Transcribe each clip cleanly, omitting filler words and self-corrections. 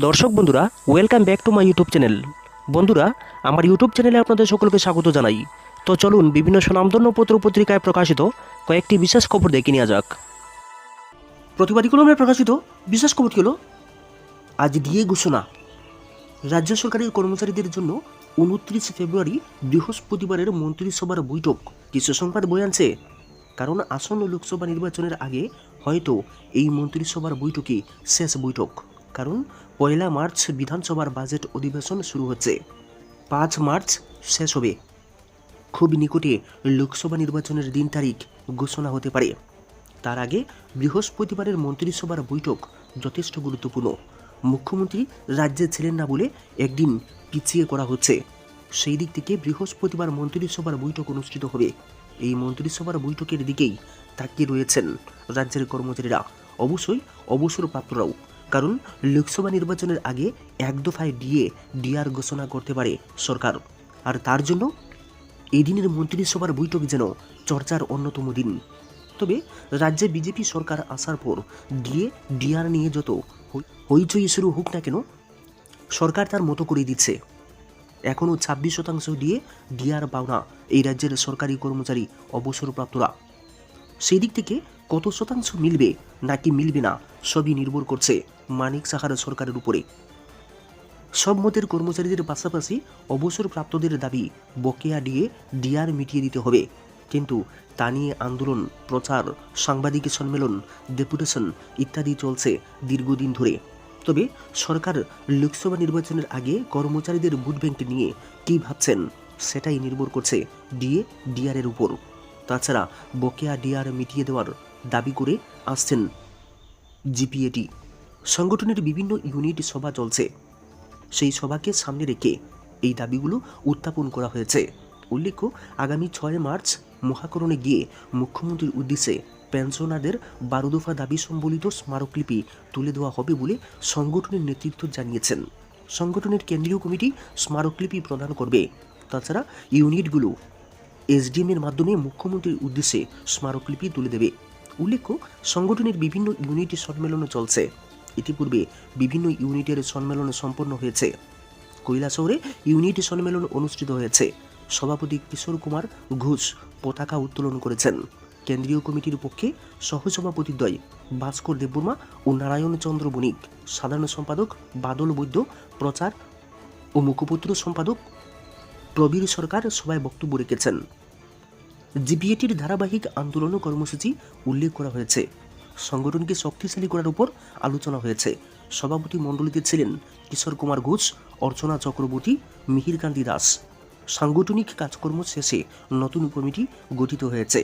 দর্শক বন্ধুরা, welcome back to my YouTube channel. বন্ধুরা, আমার ইউটিউব চ্যানেলে আপনাদের সকলকে স্বাগত জানাই। তো চলুন বিভিন্ন স্বনামধন্য পত্র পত্রিকায় প্রকাশিত কয়েকটি বিশেষ খবর দেখে নেওয়া যাক। প্রতিবাদী কলমে প্রকাশিত বিশেষ খবরটি হল, আজ দিয়ে ঘোষণা, রাজ্য সরকারের কর্মচারীদের জন্য 29 ফেব্রুয়ারি বৃহস্পতিবারের মন্ত্রিসভার বৈঠক। কিছু সংবাদ বয়ে আনছে, কারণ আসন্ন লোকসভা নির্বাচনের আগে হয়তো এই মন্ত্রিসভার বৈঠকই শেষ বৈঠক। কারণ 1 মার্চ বিধানসভার বাজেট অধিবেশন শুরু হচ্ছে, 5 মার্চ শেষ হবে। খুব নিকটে লোকসভা নির্বাচনের দিন তারিখ ঘোষণা হতে পারে। তার আগে বৃহস্পতিবারের মন্ত্রিসভার বৈঠক যথেষ্ট গুরুত্বপূর্ণ। মুখ্যমন্ত্রী রাজ্যে ছিলেন না বলে একদিন পিছিয়ে করা হচ্ছে। সেই দিক থেকে বৃহস্পতিবার মন্ত্রিসভার বৈঠক অনুষ্ঠিত হবে। এই মন্ত্রিসভার বৈঠকের দিকেই তাকিয়ে রয়েছেন রাজ্যের কর্মচারীরা, অবশ্যই অবসরপ্রাপ্তরাও। কারণ লোকসভা নির্বাচনের আগে এক দফায় ডিআর ঘোষণা করতে পারে সরকার, আর তার জন্য এই দিনের মন্ত্রিসভার বৈঠক যেন চর্চার অন্যতম দিন। তবে রাজ্যে বিজেপি সরকার আসার পর ডিআর নিয়ে যত হইচই শুরু হোক না কেন, সরকার তার মতো করে দিচ্ছে। এখনও 26% ডিআর পাওনা এই রাজ্যের সরকারি কর্মচারী অবসরপ্রাপ্তরা। সেই দিক থেকে কত শতাংশ মিলবে নাকি মিলবে না, সবই নির্ভর করছে মানিক সাহার সরকারের উপরে। সব মতের কর্মচারীদের পাশাপাশি অবসরপ্রাপ্তদের দাবি বকেয়া ডিআর মিটিয়ে দিতে হবে। কিন্তু তা নিয়ে আন্দোলন, প্রচার, সাংবাদিক সম্মেলন, ডেপুটেশন ইত্যাদি চলছে দীর্ঘদিন ধরে। তবে সরকার লোকসভা নির্বাচনের আগে কর্মচারীদের ভোট ব্যাংক নিয়ে কী ভাবছেন সেটাই নির্ভর করছে ডিআরের উপর। তাছাড়া বকেয়া ডিআর মিটিয়ে দেওয়ার দাবি করে আসছেন জিপিএটি। সংগঠনের বিভিন্ন ইউনিট সভা চলছে, সেই সভাকে সামনে রেখে এই দাবিগুলো উত্থাপন করা হয়েছে। উল্লেখ্য, আগামী 6 মার্চ মহাকরণে গিয়ে মুখ্যমন্ত্রীর উদ্দেশ্যে পেনশনারদের 12 দফা দাবি সম্বলিত স্মারকলিপি তুলে দেওয়া হবে বলে সংগঠনের নেতৃত্ব জানিয়েছেন। সংগঠনের কেন্দ্রীয় কমিটি স্মারকলিপি প্রদান করবে। তাছাড়া ইউনিটগুলো এসডিএমের মাধ্যমে মুখ্যমন্ত্রীর উদ্দেশ্যে স্মারকলিপি তুলে দেবে। উল্লেখ্য, সংগঠনের বিভিন্ন ইউনিট সম্মেলন চলছে। ইতিপূর্বে বিভিন্ন ইউনিটের সম্মেলন সম্পন্ন হয়েছে। কৈলাসহরে ইউনিট সম্মেলন অনুষ্ঠিত হয়েছে। সভাপতি কিশোর কুমার ঘোষ পতাকা উত্তোলন করেছেন। কেন্দ্রীয় কমিটির পক্ষে সহসভাপতিদ্বয় ভাস্কর দেববর্মা ও নারায়ণ চন্দ্র বণিক, সাধারণ সম্পাদক বাদল বৈদ্য, প্রচার ও মুখপত্র সম্পাদক প্রবীর সরকার সভায় বক্তব্য রেখেছেন। জিপিএটির ধারাবাহিক আন্দোলন কর্মসূচি উল্লেখ করা হয়েছে। সংগঠনকে শক্তিশালী করার উপর আলোচনা হয়েছে। সভাপতি মণ্ডলীতে ছিলেন কিশোর কুমার ঘোষ, অর্চনা চক্রবর্তী, মিহিরকান্তি দাস। সাংগঠনিক কাজকর্ম শেষে নতুন কমিটি গঠিত হয়েছে।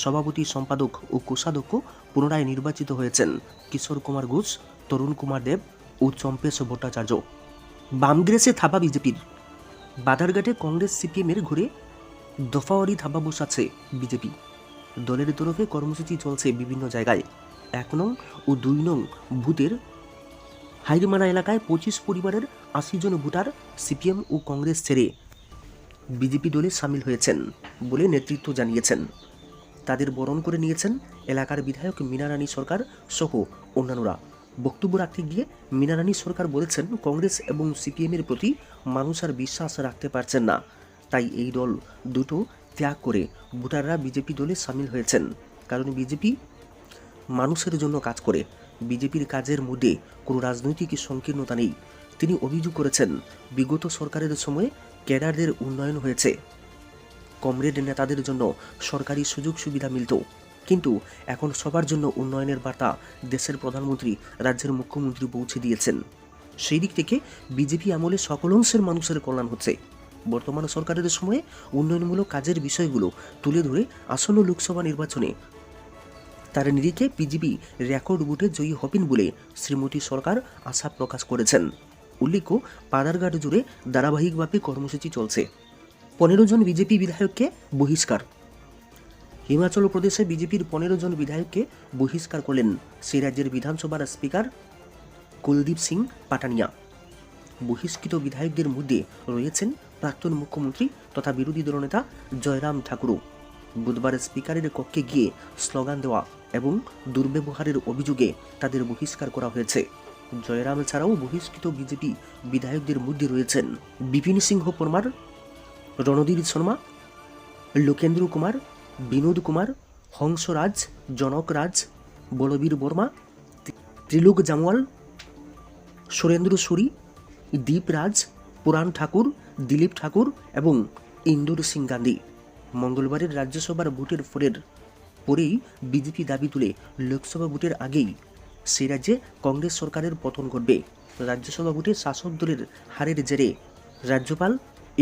সভাপতি, সম্পাদক ও কোষাধ্যক্ষ পুনরায় নির্বাচিত হয়েছেন কিশোর কুমার ঘোষ, তরুণ কুমার দেব ও চম্পেশ ভট্টাচার্য। বামগ্রেসে থাবা বিজেপির। বাধারঘাটে কংগ্রেস সিপিএমের ঘুরে দফাওয়ারি থাবা বসাচ্ছে বিজেপি। দলের তরফে কর্মসূচি চলছে বিভিন্ন জায়গায়। 1 নং ও 2 নং বুথের হাইরমারা এলাকায় 25 পরিবারের 80 জন ভোটার সিপিএম ও কংগ্রেস ছেড়ে বিজেপি দলে সামিল হয়েছেন বলে নেতৃত্ব জানিয়েছেন। তাদের বরণ করে নিয়েছেন এলাকার বিধায়ক মীনারানী সরকার সহ অন্যান্যরা। বক্তব্য রাখতে গিয়ে মীনারানী সরকার বলেছেন, কংগ্রেস এবং সিপিএমের প্রতি মানুষ আর বিশ্বাস রাখতে পারছেন না, তাই এই দল দুটো ত্যাগ করে ভোটাররা বিজেপি দলে সামিল হয়েছেন। কারণ বিজেপি মানুষের জন্য কাজ করে, বিজেপির কাজের মধ্যে কোনো রাজনৈতিক সংকীর্ণতা নেই। তিনি অভিযোগ করেছেন, বিগত সরকারের সময়ে ক্যাডারদের উন্নয়ন হয়েছে, কমরেড নেতাদের জন্য সরকারি সুযোগ সুবিধা মিলত, কিন্তু এখন সবার জন্য উন্নয়নের বার্তা দেশের প্রধানমন্ত্রী, রাজ্যের মুখ্যমন্ত্রী পৌঁছে দিয়েছেন। সেই দিক থেকে বিজেপি আমলে সকল অংশের মানুষের কল্যাণ হচ্ছে। বর্তমান সরকারের সময়ে উন্নয়নমূলক কাজের বিষয়গুলো তুলে ধরে আসন্ন লোকসভা নির্বাচনে তার নিরিখে বিজেপি রেকর্ড ভোটে জয়ী হবেন বলে শ্রীমতী সরকার আশা প্রকাশ করেছেন। উল্লেখ্য, বাধারঘাট জুড়ে ধারাবাহিকভাবে কর্মসূচি চলছে। 15 জন বিজেপি বিধায়ককে বহিষ্কার। হিমাচল প্রদেশে বিজেপির 15 জন বিধায়ককে বহিষ্কার করলেন সেই রাজ্যের বিধানসভার স্পিকার কুলদীপ সিং পাটানিয়া। বহিষ্কৃত বিধায়কদের মধ্যে রয়েছেন প্রাক্তন মুখ্যমন্ত্রী তথা বিরোধী দলনেতা জয়রাম ঠাকুরও। বুধবার স্পিকারের কক্ষে গিয়ে স্লোগান দেওয়া এবং দুর্ব্যবহারের অভিযোগে তাদের বহিষ্কার করা হয়েছে। জয়রাম ছাড়াও বহিষ্কৃত বিজেপি বিধায়কদের মধ্যে রয়েছেন বিপিন সিংহ পরমার, রণধীর শর্মা, লোকেন্দ্র কুমার, বিনোদ কুমার, হংসরাজ, জনক রাজ, বলবীর বর্মা, ত্রিলোক জামওয়াল, সুরেন্দ্র সুরি, দীপ রাজ, পুরাণ ঠাকুর, দিলীপ ঠাকুর এবং ইন্দুর সিং গান্ধী। মঙ্গলবারের রাজ্যসভার ভোটের পরেই বিজেপি দাবি তুলে লোকসভা ভোটের আগেই সেই রাজ্যে কংগ্রেস সরকারের পতন ঘটবে। রাজ্যসভা ভোটে শাসক দলের হারের জেরে রাজ্যপাল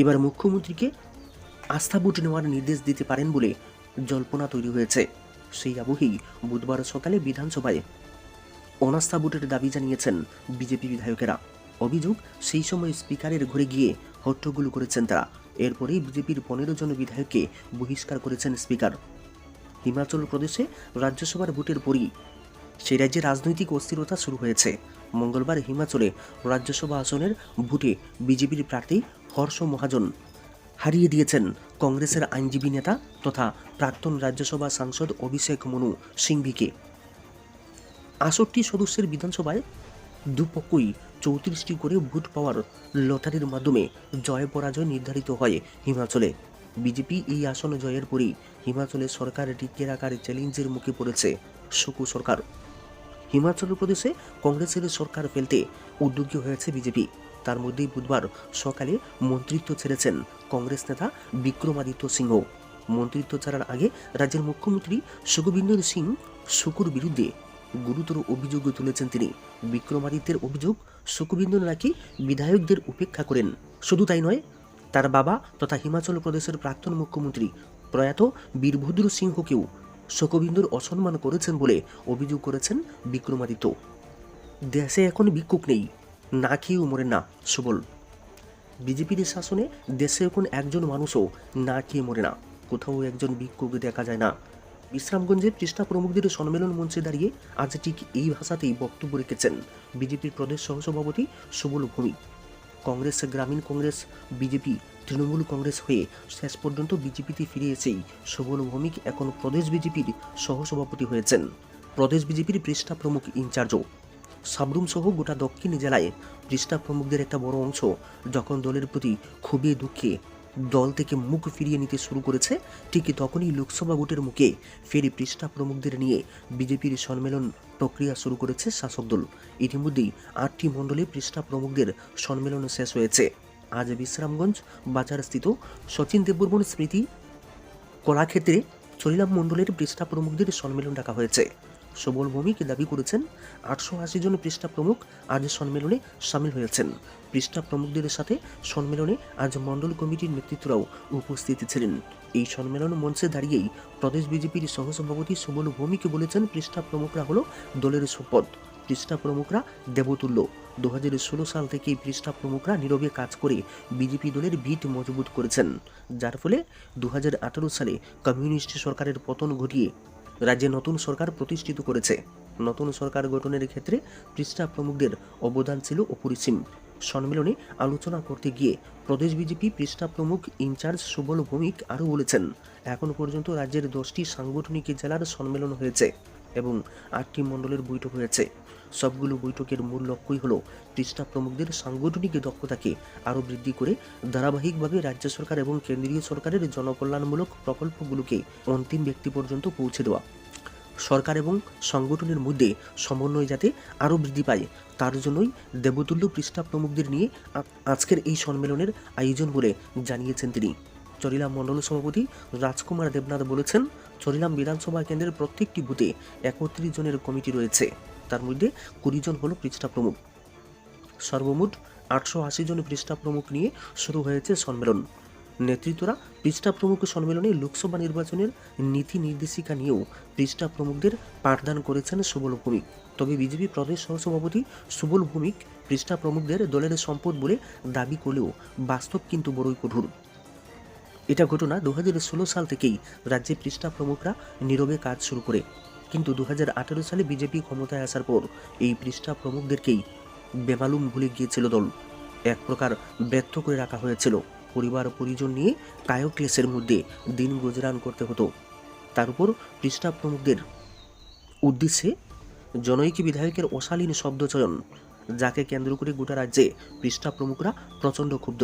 এবার মুখ্যমন্ত্রীকে আস্থা ভোট নেওয়ার নির্দেশ দিতে পারেন বলে জল্পনা তৈরি হয়েছে। সেই আবহেই বুধবার সকালে বিধানসভায় অনাস্থা ভোটের দাবি জানিয়েছেন বিজেপি বিধায়কেরা। অভিযোগ, সেই সময় স্পিকারের ঘরে গিয়ে হট্টগোল করেছেন তারা। এরপরেই বিজেপির 15 জন বিধায়ককে বহিষ্কার করেছেন স্পিকার। হিমাচল প্রদেশে রাজ্যসভার ভোটের পরই সেই রাজ্যে রাজনৈতিক অস্থিরতা শুরু হয়েছে। মঙ্গলবার হিমাচলে রাজ্যসভা আসনের ভোটে বিজেপির প্রার্থী হর্ষ মহাজন হারিয়ে দিয়েছেন কংগ্রেসের আইনজীবী নেতা তথা প্রাক্তন রাজ্যসভা সাংসদ অভিষেক মনু সিংভিকে। 68 সদস্যের বিধানসভায় দুপক্ষই 34টি করে ভোট পাওয়ার লটারির মাধ্যমে জয় পরাজয় নির্ধারিত হয় হিমাচলে। বিজেপি এই আসন জয়ের পরই হিমাচলে সরকার টিকিয়ে রাখার চ্যালেঞ্জের মুখে পড়েছে শোকু সরকার। হিমাচল প্রদেশে কংগ্রেসের সরকার ফেলতে উদ্যোগী হয়েছে বিজেপি। তার মধ্যেই বুধবার সকালে মন্ত্রিত্ব ছেড়েছেন কংগ্রেস নেতা বিক্রমাদিত্য সিংহ। মন্ত্রিত্ব ছাড়ার আগে রাজ্যের মুখ্যমন্ত্রী সুখবিন্দর সিং সুকুর বিরুদ্ধে গুরুতর অভিযোগ তুলেছেন তিনি। বিক্রমাদিত্যের অভিযোগ, সুখবিন্দর নাকি বিধায়কদের উপেক্ষা করেন। শুধু তাই নয়, তার বাবা তথা হিমাচল প্রদেশের প্রাক্তন মুখ্যমন্ত্রী প্রয়াত বীরভদ্র সিংহকেও সুখবিন্দর অসম্মান করেছেন বলে অভিযোগ করেছেন বিক্রমাদিত্য। দেশে এখন ভিক্ষুক নেই, না খেয়েও মরেন না সুবল। বিজেপির শাসনে দেশে এখন একজন মানুষও না খেয়ে মরে না, কোথাও একজন ভিক্ষুক দেখা যায় না। বিশ্রামগঞ্জে পৃষ্ঠা প্রমুখদের সম্মেলন মঞ্চে দাঁড়িয়ে আজ ঠিক এই ভাষাতেই বক্তব্য রেখেছেন বিজেপির প্রদেশ সহসভাপতি সুবল ভৌমিক। কংগ্রেস, গ্রামীণ কংগ্রেস, বিজেপি, তৃণমূল কংগ্রেস হয়ে শেষ পর্যন্ত বিজেপিতে ফিরে এসেই সুবল ভৌমিক এখন প্রদেশ বিজেপির সহসভাপতি হয়েছেন। প্রদেশ বিজেপির পৃষ্ঠা প্রমুখ ইনচার্জও। সাবরুম সহ গোটা দক্ষিণ জেলায় পৃষ্ঠা প্রমুখদের একটা বড় অংশ যখন দলের প্রতি ক্ষোভে দুঃখে দল থেকে মুখ ফিরিয়ে নিতে শুরু করেছে, ঠিক তখনই লোকসভা ভোটের মুখে ফের পৃষ্ঠা প্রমুখদের নিয়ে বিজেপির সম্মেলন প্রক্রিয়া শুরু করেছে শাসক দল। ইতিমধ্যেই 8টি মণ্ডলে পৃষ্ঠা প্রমুখদের সম্মেলন শেষ হয়েছে। আজ বিশ্রামগঞ্জ বাজারস্থিত শচীন দেববর্মন স্মৃতি কলাক্ষেত্রে চরিলাম মণ্ডলের পৃষ্ঠা প্রমুখদের সম্মেলন ডাকা হয়েছে। সুবল ভৌমিক দাবি করেছেন 880 জন পৃষ্ঠা প্রমুখ আজ সম্মেলনে সামিল হয়েছেন। পৃষ্ঠা প্রমুখদের সাথে সম্মেলনে আজ মণ্ডল কমিটির নেতৃত্বরাও উপস্থিত ছিলেন। এই সম্মেলন মঞ্চে দাঁড়িয়েই প্রদেশ বিজেপির সহসভাপতি সুবল ভৌমিক বলেছেন, পৃষ্ঠা প্রমুখরা হলো দলের সম্পদ, পৃষ্ঠা প্রমুখরা দেবতুল্য। 2016 সাল থেকে পৃষ্ঠা প্রমুখরা নীরবে কাজ করে বিজেপি দলের ভিত মজবুত করেছেন, যার ফলে 2018 সালে কমিউনিস্ট সরকারের পতন ঘটিয়ে রাজ্যে নতুন সরকার প্রতিষ্ঠিত করেছে। নতুন সরকার গঠনের ক্ষেত্রে পৃষ্ঠা প্রমুখদের অবদান ছিল অপরিসীম। সম্মেলনে আলোচনা করতে গিয়ে প্রদেশ বিজেপি পৃষ্ঠা প্রমুখ ইনচার্জ সুবল ভৌমিক আরও বলেছেন, এখন পর্যন্ত রাজ্যের 10টি সাংগঠনিক জেলার সম্মেলন হয়েছে এবং 8টি মণ্ডলের বৈঠক হয়েছে। সবগুলো বৈঠকের মূল লক্ষ্যই হলো পৃষ্ঠা প্রমুখদের সাংগঠনিক দক্ষতাকে আরও বৃদ্ধি করে ধারাবাহিকভাবে রাজ্য সরকার এবং কেন্দ্রীয় সরকারের জনকল্যাণমূলক প্রকল্পগুলোকে অন্তিম ব্যক্তি পর্যন্ত পৌঁছে দেওয়া। সরকার এবং সংগঠনের মধ্যে সমন্বয় যাতে আরও বৃদ্ধি পায়, তার জন্যই দেবতুল্য পৃষ্ঠা প্রমুখদের নিয়ে আজকের এই সম্মেলনের আয়োজন বলে জানিয়েছেন তিনি। চরিলাম মণ্ডল সভাপতি রাজকুমার দেবনাথ বলেছেন, চরিলাম বিধানসভা কেন্দ্রের প্রত্যেকটি বুথে 31 জনের কমিটি রয়েছে, তার মধ্যে 20 জন হল পৃষ্ঠা প্রমুখ। সর্বমোট 880 জন পৃষ্ঠা প্রমুখ নিয়ে শুরু হয়েছে সম্মেলন। নেতৃত্বরা পৃষ্ঠা প্রমুখ সম্মেলনে লোকসভা নির্বাচনের নীতি নির্দেশিকা নিয়েও পৃষ্ঠা প্রমুখদের পাঠদান করেছেন সুবল ভৌমিক। তবে বিজেপি প্রদেশ সহসভাপতি সুবল ভৌমিক পৃষ্ঠা প্রমুখদের দলের সম্পদ বলে দাবি করলেও বাস্তব কিন্তু বড়ই কঠোর। এটা ঘটনা 2016 সাল থেকেই রাজ্যে পৃষ্ঠা প্রমুখরা নীরবে কাজ শুরু করে, কিন্তু 2018 সালে বিজেপি ক্ষমতায় আসার পর এই পৃষ্ঠা প্রমুখদেরকেই বেমালুম ভুলে গিয়েছিল দল। এক প্রকার ব্যর্থ করে রাখা হয়েছিল। পরিবার পরিজন নিয়ে কায়ক্লেশের মধ্যে দিন গুজরান করতে হতো। তার উপর পৃষ্ঠা প্রমুখদের উদ্দেশ্যে জনৈক বিধায়কের অশালীন শব্দচয়ন যাকে কেন্দ্র করে গোটা রাজ্যে পৃষ্ঠা প্রমুখরা প্রচণ্ড ক্ষুব্ধ।